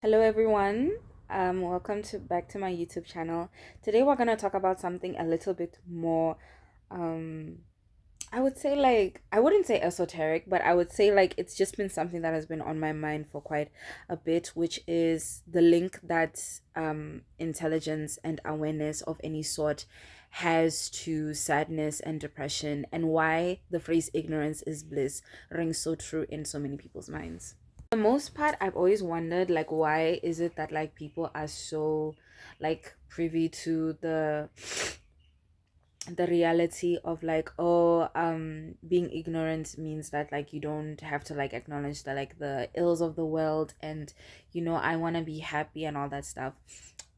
Hello everyone. Welcome to back to my YouTube channel. Today we're gonna talk about something a little bit more um I would say like I wouldn't say esoteric, but I would say like it's just been something that has been on my mind for quite a bit, which is the link that intelligence and awareness of any sort has to sadness and depression, and why the phrase ignorance is bliss rings so true in so many people's minds. The most part, I've always wondered like why is it that like people are so like privy to the reality of like, oh, being ignorant means that like you don't have to like acknowledge the like the ills of the world, and I want to be happy and all that stuff.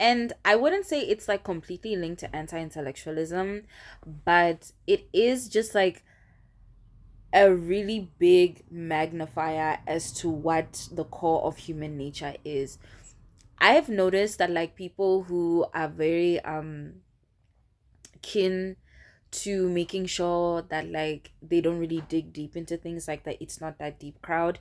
And I wouldn't say it's like completely linked to anti-intellectualism, but it is just like a really big magnifier as to what the core of human nature is. I have noticed that like people who are very keen to making sure that like they don't really dig deep into things, like that it's not that deep crowd,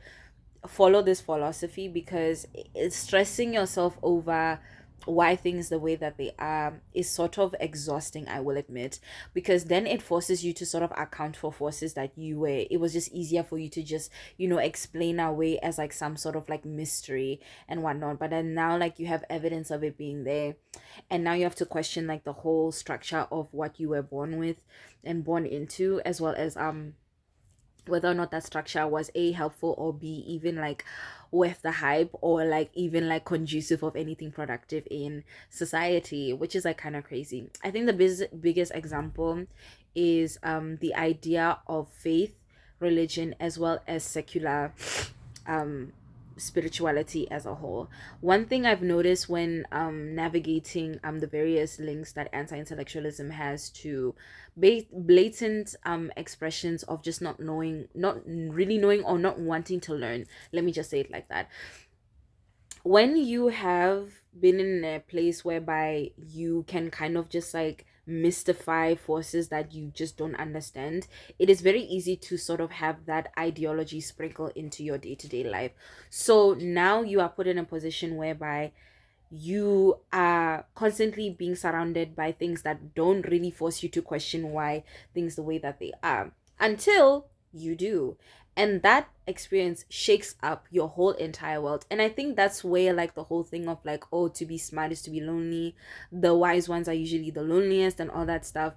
follow this philosophy, because it's stressing yourself over why things the way that they are is sort of exhausting, I will admit, because then it forces you to sort of account for forces that you were it was just easier for you to just explain away as like some sort of like mystery and whatnot. But then now like you have evidence of it being there, and now you have to question like the whole structure of what you were born with and born into, as well as whether or not that structure was a helpful, or b even like worth the hype, or like even like conducive of anything productive in society, which is like kind of crazy. I think the biggest example is the idea of faith, religion, as well as secular um spirituality as a whole. One thing I've noticed when navigating the various links that anti-intellectualism has to blatant expressions of just not knowing, not really knowing, or not wanting to learn, let me just say it like that. When you have been in a place whereby you can kind of just like mystify forces that you just don't understand, it is very easy to sort of have that ideology sprinkle into your day-to-day life. So now you are put in a position whereby you are constantly being surrounded by things that don't really force you to question why things the way that they are, until you do. And that experience shakes up your whole entire world. And I think that's where like the whole thing of like, oh, to be smart is to be lonely, the wise ones are usually the loneliest, and all that stuff.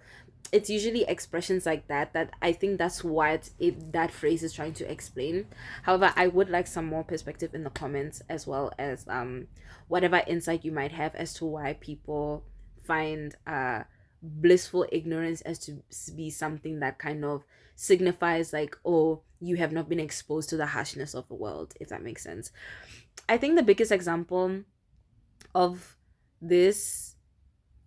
It's usually expressions like that I think that's what that phrase is trying to explain. However, I would like some more perspective in the comments, as well as whatever insight you might have as to why people find blissful ignorance as to be something that kind of signifies like, oh, you have not been exposed to the harshness of the world, if that makes sense. I think the biggest example of this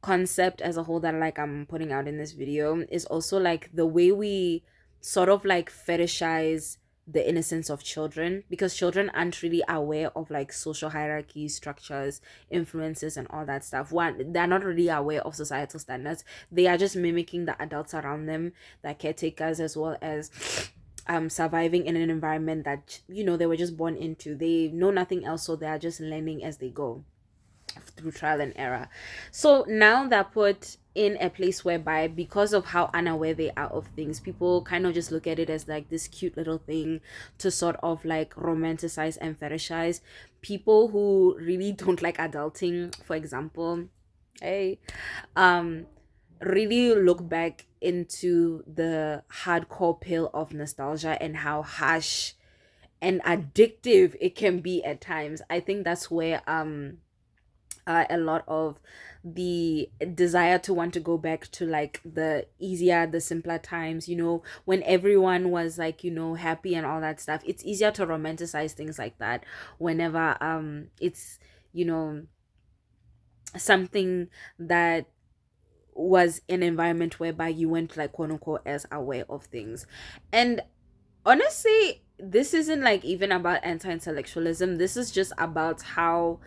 concept as a whole that like I'm putting out in this video is also like the way we sort of like fetishize the innocence of children, because children aren't really aware of like social hierarchies, structures, influences, and all that stuff. One, they're not really aware of societal standards. They are just mimicking the adults around them, the caretakers, as well as surviving in an environment that they were just born into. They know nothing else, so they are just learning as they go through trial and error. So now they're put in a place whereby, because of how unaware they are of things, people kind of just look at it as like this cute little thing to sort of like romanticize and fetishize. People who really don't like adulting, for example, hey, um really look back into the hardcore pill of nostalgia and how harsh and addictive it can be at times. I think that's where a lot of the desire to want to go back to like the easier, the simpler times, when everyone was like, happy and all that stuff. It's easier to romanticize things like that whenever it's you know something that was an environment whereby you weren't like quote unquote as aware of things. And honestly, this isn't like even about anti-intellectualism. This is just about how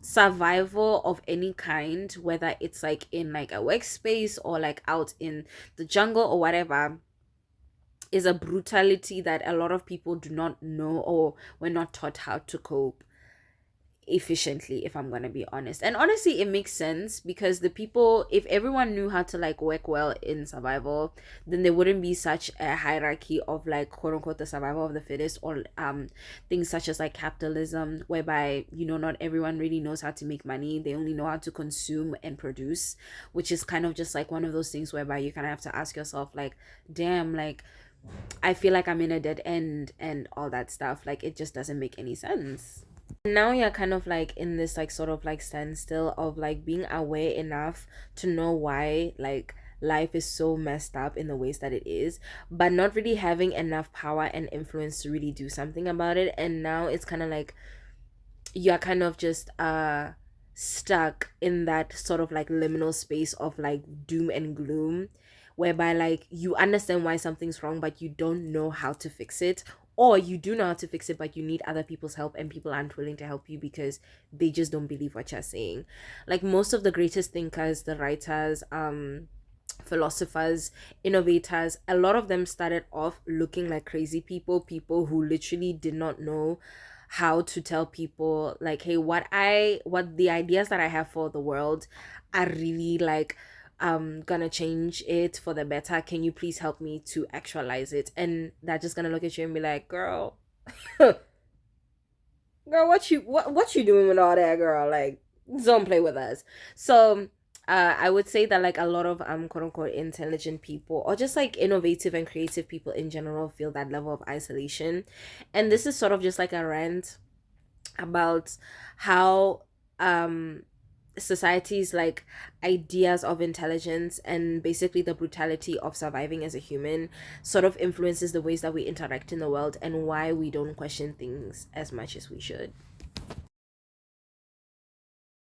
survival of any kind, whether it's like in like a workspace or like out in the jungle or whatever, is a brutality that a lot of people do not know, or were not taught how to cope. efficiently, if I'm gonna be honest. And honestly, it makes sense because the people, if everyone knew how to like work well in survival, then there wouldn't be such a hierarchy of like quote unquote the survival of the fittest, or things such as like capitalism, whereby not everyone really knows how to make money, they only know how to consume and produce, which is kind of just like one of those things whereby you kind of have to ask yourself like, damn, like I feel like I'm in a dead end and all that stuff. Like it just doesn't make any sense. Now you're kind of like in this like sort of like standstill of like being aware enough to know why like life is so messed up in the ways that it is, but not really having enough power and influence to really do something about it. And now it's kind of like you're kind of just stuck in that sort of like liminal space of like doom and gloom, whereby like you understand why something's wrong but you don't know how to fix it, or you do know how to fix it but you need other people's help and people aren't willing to help you because they just don't believe what you're saying. Like most of the greatest thinkers, the writers, philosophers, innovators, a lot of them started off looking like crazy people who literally did not know how to tell people like, hey, what the ideas that I have for the world are really like gonna change it for the better. Can you please help me to actualize it? And they're just gonna look at you and be like, girl, girl, what you doing with all that, girl? Like, don't play with us. So I would say that like a lot of quote unquote intelligent people, or just like innovative and creative people in general, feel that level of isolation. And this is sort of just like a rant about how society's like ideas of intelligence and basically the brutality of surviving as a human sort of influences the ways that we interact in the world and why we don't question things as much as we should.